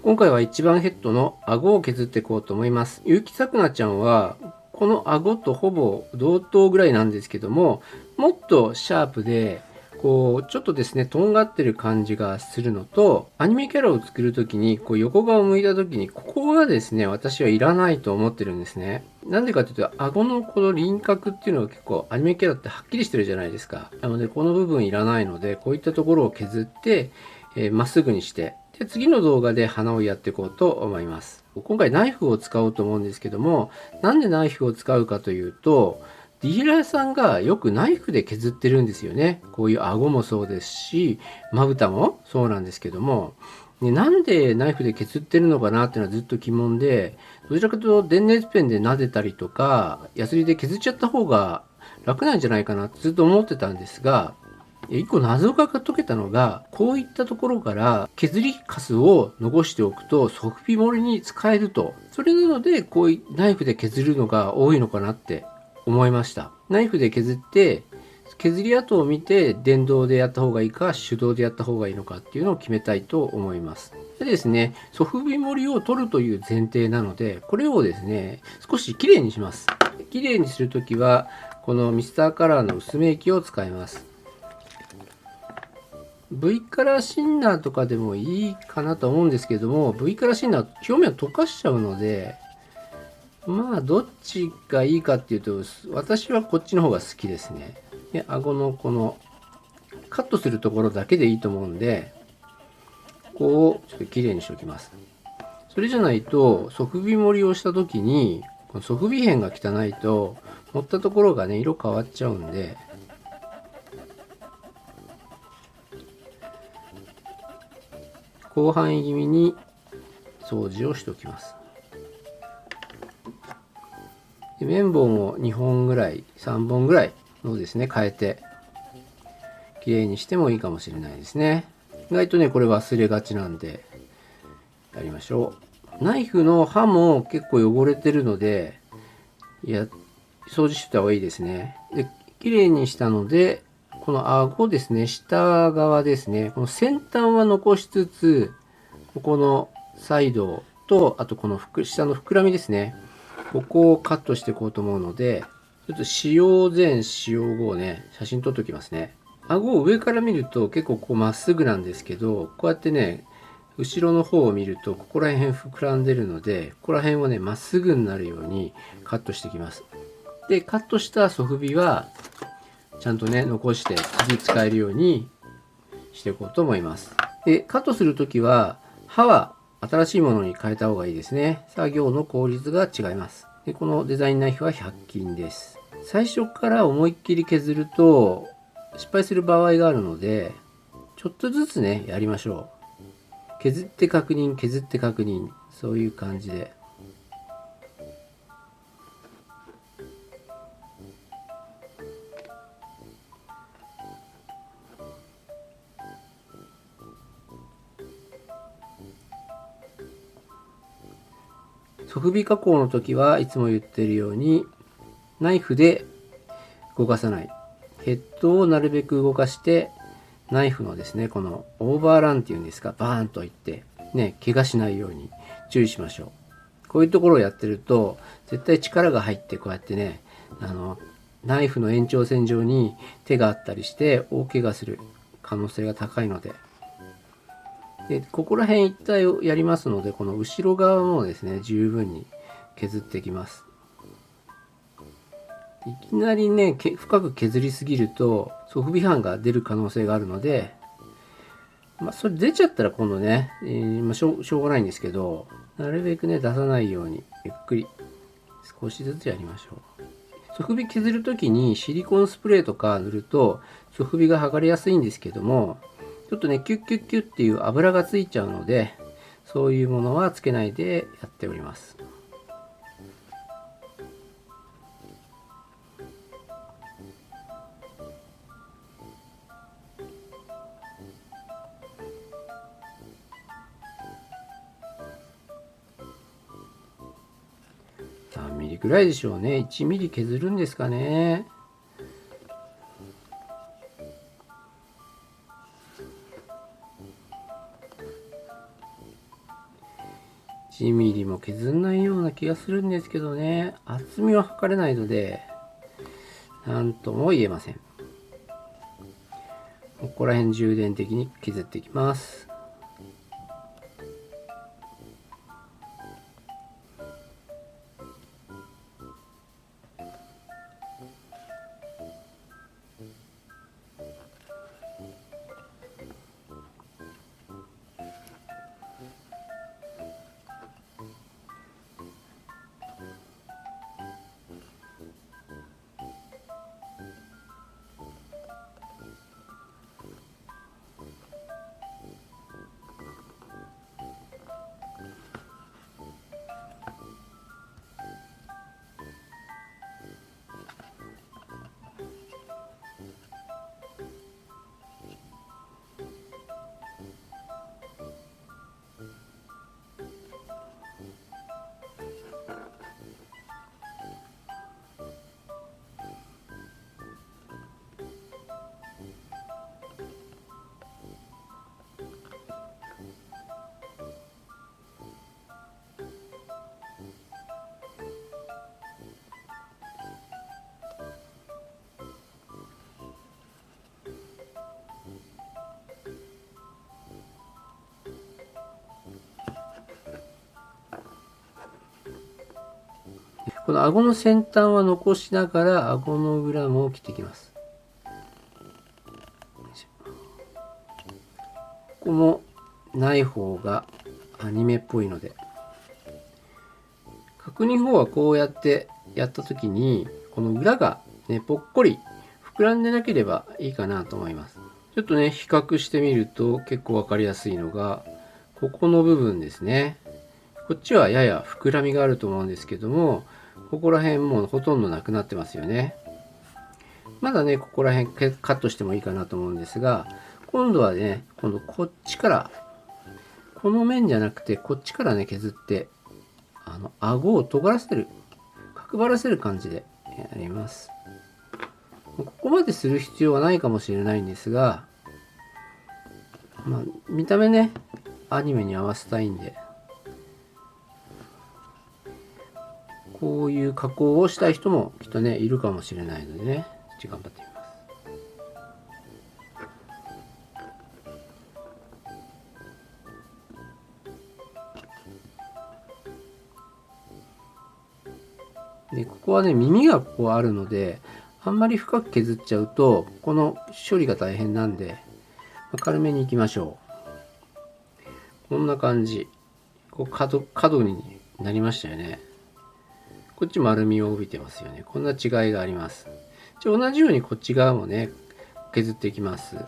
今回は一番ヘッドの顎を削っていこうと思います。結城さくなちゃんはこの顎とほぼ同等ぐらいなんですけども、もっとシャープでこうちょっとですねとんがってる感じがするのと、アニメキャラを作る時にこう横顔を向いた時にここがですね私はいらないと思ってるんですね。なんでかというと、顎のこの輪郭っていうのが結構アニメキャラってはっきりしてるじゃないですか。なのでこの部分いらないので、こういったところを削ってまっすぐにして、で次の動画で鼻をやっていこうと思います。今回ナイフを使おうと思うんですけども、なんでナイフを使うかというと、ディーラーさんがよくナイフで削ってるんですよね。こういう顎もそうですし、まぶたもそうなんですけども、ね、なんでナイフで削ってるのかなっていうのはずっと疑問で、どちらかというと電熱ペンで撫でたりとか、ヤスリで削っちゃった方が楽なんじゃないかなってずっと思ってたんですが、一個謎が解けたのが、こういったところから削りカスを残しておくとソフビ盛りに使えると。それなのでこういうナイフで削るのが多いのかなって思いました。ナイフで削って削り跡を見て電動でやった方がいいか手動でやった方がいいのかっていうのを決めたいと思います。でですね、ソフビ盛りを取るという前提なので、これをですね少しきれいにします。きれいにするときはこのミスターカラーの薄め液を使います。V カラーシンナーとかでもいいかなと思うんですけども、 V カラーシンナー表面を溶かしちゃうので、まあどっちがいいかっていうと、私はこっちの方が好きですね。で顎のこのカットするところだけでいいと思うんで、ここをちょっときれいにしておきます。それじゃないとソフビ盛りをした時にこのソフビ片が汚いと盛ったところがね色変わっちゃうんで、広範囲気味に掃除をしておきます。で綿棒も2本ぐらい3本ぐらいのですね変えてきれいにしてもいいかもしれないですね。意外とねこれ忘れがちなんでやりましょう。ナイフの刃も結構汚れてるので掃除してた方がいいですね。できれいにしたので、この顎ですね、下側ですね、この先端は残しつつ、ここのサイドと、あとこの下の膨らみですね、ここをカットしていこうと思うので、ちょっと使用前使用後をね写真撮っておきますね。顎を上から見ると結構こうまっすぐなんですけど、こうやってね後ろの方を見るとここら辺膨らんでるので、ここら辺をねまっすぐになるようにカットしていきます。でカットしたソフビはちゃんとね残して次使えるようにしていこうと思います。でカットする時は刃は新しいものに変えた方がいいですね。作業の効率が違います。でこのデザインナイフは100均です。最初から思いっきり削ると失敗する場合があるので、ちょっとずつねやりましょう。削って確認削って確認、そういう感じで。ソフビ加工の時はいつも言ってるようにナイフで動かさない、ヘッドをなるべく動かしてナイフのですねこのオーバーランっていうんですか、バーンといってね怪我しないように注意しましょう。こういうところをやってると絶対力が入ってこうやってねナイフの延長線上に手があったりして大怪我する可能性が高いので、ここら辺一帯をやりますので、この後ろ側もですね十分に削っていきます。いきなりね深く削りすぎるとソフビ斑が出る可能性があるので、それ出ちゃったら今度ね、しょうがないんですけど、なるべくね出さないようにゆっくり少しずつやりましょう。ソフビ削る時にシリコンスプレーとか塗るとソフビが剥がれやすいんですけども、ちょっとねキュッキュッキュッっていう油がついちゃうので、そういうものはつけないでやっております。3ミリぐらいでしょうね。1ミリ削るんですかね。1ミリも削んないような気がするんですけどね。厚みは測れないので、なんとも言えません。ここら辺重点的に削っていきます。この顎の先端は残しながら顎の裏も切っていきます。ここもない方がアニメっぽいので、角煮方はこうやってやった時にこの裏がねぽっこり膨らんでなければいいかなと思います。ちょっとね比較してみると結構分かりやすいのがここの部分ですね。こっちはやや膨らみがあると思うんですけども、ここら辺もうほとんどなくなってますよね。まだねここら辺カットしてもいいかなと思うんですが、今度はね今度こっちからこの面じゃなくてこっちからね削って顎を尖らせる角張らせる感じでやります。ここまでする必要はないかもしれないんですが、見た目ねアニメに合わせたいんで、こういう加工をしたい人もきっとねいるかもしれないのでね、頑張ってみます。でここはね耳がこうあるので、あんまり深く削っちゃうとこの処理が大変なんで、軽めにいきましょう。こんな感じ、こう角になりましたよね。こっち丸みを帯びてますよね。こんな違いがあります。同じようにこっち側もね削っていきます。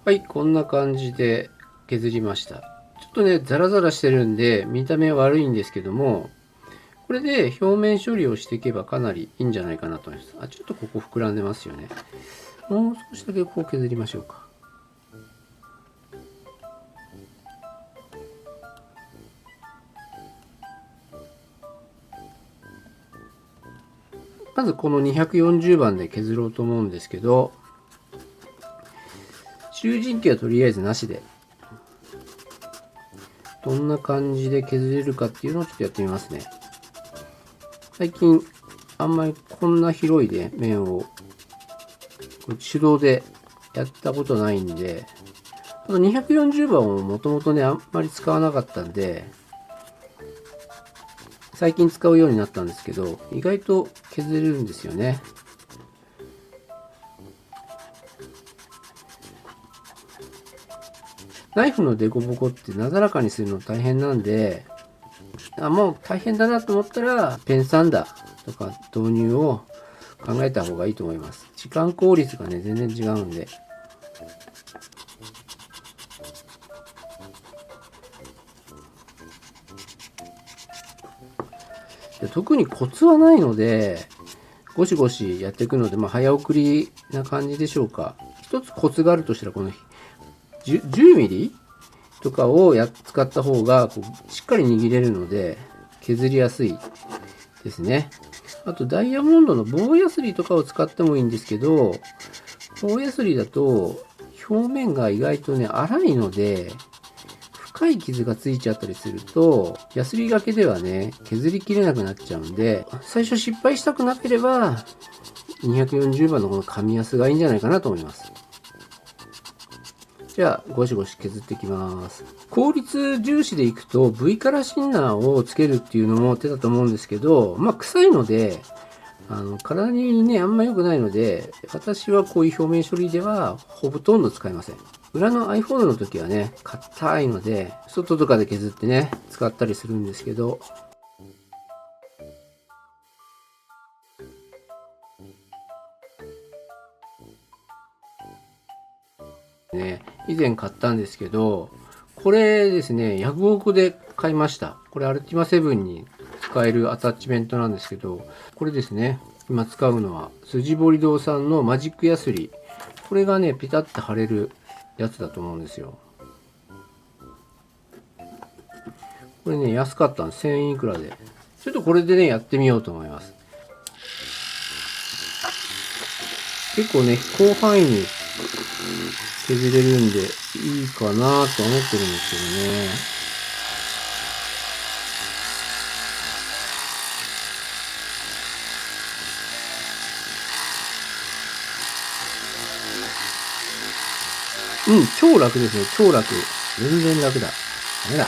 はい、こんな感じで削りました。ちょっとねザラザラしてるんで見た目悪いんですけども、これで表面処理をしていけばかなりいいんじゃないかなと思います。ちょっとここ膨らんでますよね。もう少しだけこう削りましょうか。まずこの240番で削ろうと思うんですけど、中陣形はとりあえずなしで、どんな感じで削れるかっていうのをちょっとやってみますね。最近あんまりこんな広いで面を手動でやったことないんで、この240番をもともとねあんまり使わなかったんで最近使うようになったんですけど、意外と削れるんですよね。ナイフのデコボコってなだらかにするの大変なんで、もう大変だなと思ったらペンサンダーとか導入を考えた方がいいと思います。時間効率がね全然違うんで。特にコツはないのでゴシゴシやっていくので、早送りな感じでしょうか。一つコツがあるとしたら、この 10 ミリとかを使った方がしっかり握れるので削りやすいですね。あとダイヤモンドの棒ヤスリとかを使ってもいいんですけど、棒ヤスリだと表面が意外とね粗いので深い傷がついちゃったりするとヤスリがけではね削りきれなくなっちゃうんで、最初失敗したくなければ240番のこの紙ヤスがいいんじゃないかなと思います。じゃあゴシゴシ削っていきます。効率重視でいくと V カラーシンナーをつけるっていうのも手だと思うんですけど、臭いので体にねあんま良くないので、私はこういう表面処理ではほとんど使いません。裏の iPhone の時はね硬いので外とかで削ってね使ったりするんですけど、以前買ったんですけど、これですねヤフオクで買いました。これアルティマ7に使えるアタッチメントなんですけど、これですね、今使うのは筋彫り堂さんのマジックヤスリ。これがねピタッと貼れるやつだと思うんですよ。これね安かったんです。1000円いくらで。ちょっとこれでねやってみようと思います。結構ね広範囲に削れるんでいいかなと思ってるんですけどね。超楽ですね。超楽。全然楽だ。ダメだ。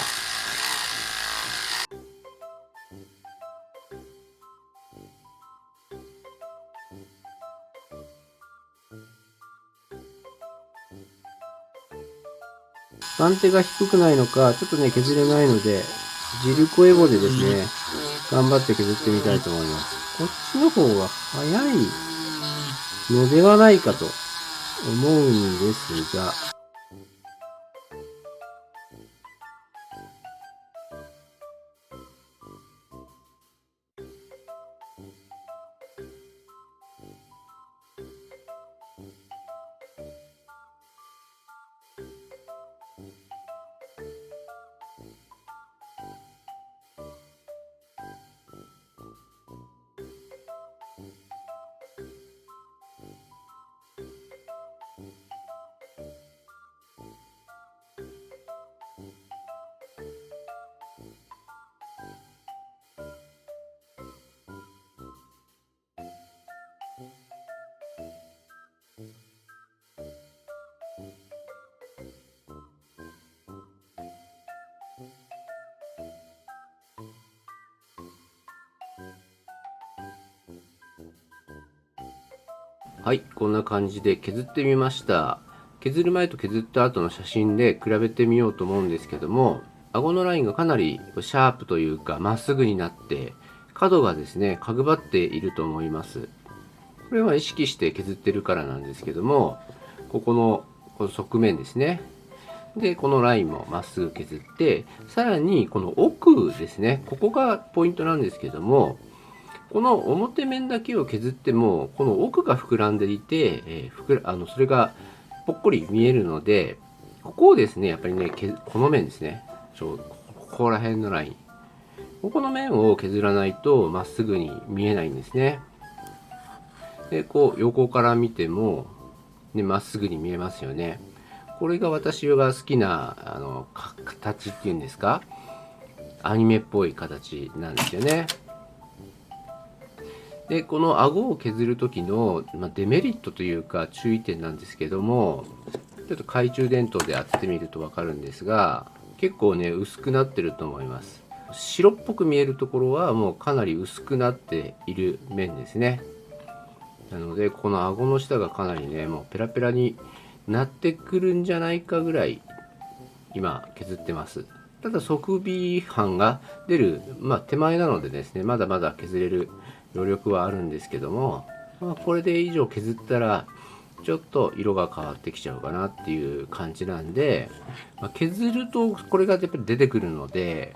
番手が低くないのか、ちょっとね、削れないので、ジルコエボでですね、頑張って削ってみたいと思います。こっちの方が早いのではないかと思うんですが、はい、こんな感じで削ってみました。削る前と削った後の写真で比べてみようと思うんですけども、顎のラインがかなりシャープというかまっすぐになって、角がですね角張っていると思います。これは意識して削ってるからなんですけども、この側面ですね、でこのラインもまっすぐ削って、さらにこの奥ですね、ここがポイントなんですけども、この表面だけを削ってもこの奥が膨らんでいて、それがぽっこり見えるので、ここをですねやっぱりねこの面ですね、ここら辺のライン、ここの面を削らないとまっすぐに見えないんですね。でこう横から見てもねまっすぐに見えますよね。これが私が好きな形っていうんですか、アニメっぽい形なんですよね。でこの顎を削る時の、デメリットというか注意点なんですけども、ちょっと懐中電灯で当ててみると分かるんですが、結構ね薄くなってると思います。白っぽく見えるところはもうかなり薄くなっている面ですね。なのでこの顎の下がかなりねもうペラペラになってくるんじゃないかぐらい今削ってます。ただ側尾斑が出る、手前なのでですね、まだまだ削れる余力はあるんですけども、これで以上削ったらちょっと色が変わってきちゃうかなっていう感じなんで、削るとこれがやっぱり出てくるので、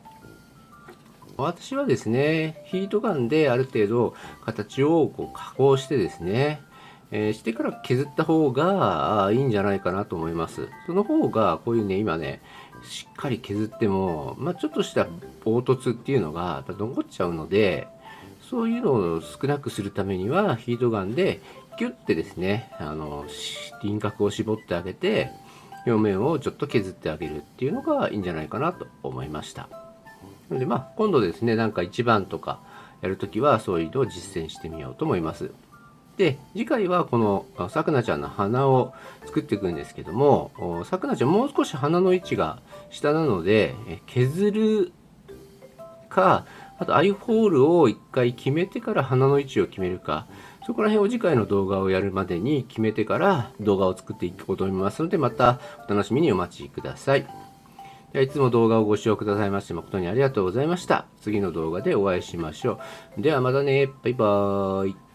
私はですね、ヒートガンである程度形をこう加工してですね、してから削った方がいいんじゃないかなと思います。その方がこういうね、今ね、しっかり削っても、ちょっとした凹凸っていうのがやっぱ残っちゃうので、そういうのを少なくするためにはヒートガンでキュッてですね、輪郭を絞ってあげて、表面をちょっと削ってあげるっていうのがいいんじゃないかなと思いました。なので今度ですね、なんか1番とかやるときはそういうのを実践してみようと思います。で、次回はこのさくなちゃんの鼻を作っていくんですけども、さくなちゃんもう少し鼻の位置が下なので、削るか、あとアイホールを1回決めてから鼻の位置を決めるか、そこら辺を次回の動画をやるまでに決めてから動画を作っていこうと思いますので、またお楽しみにお待ちください。ではいつも動画をご視聴くださいまして誠にありがとうございました。次の動画でお会いしましょう。ではまたね。バイバーイ。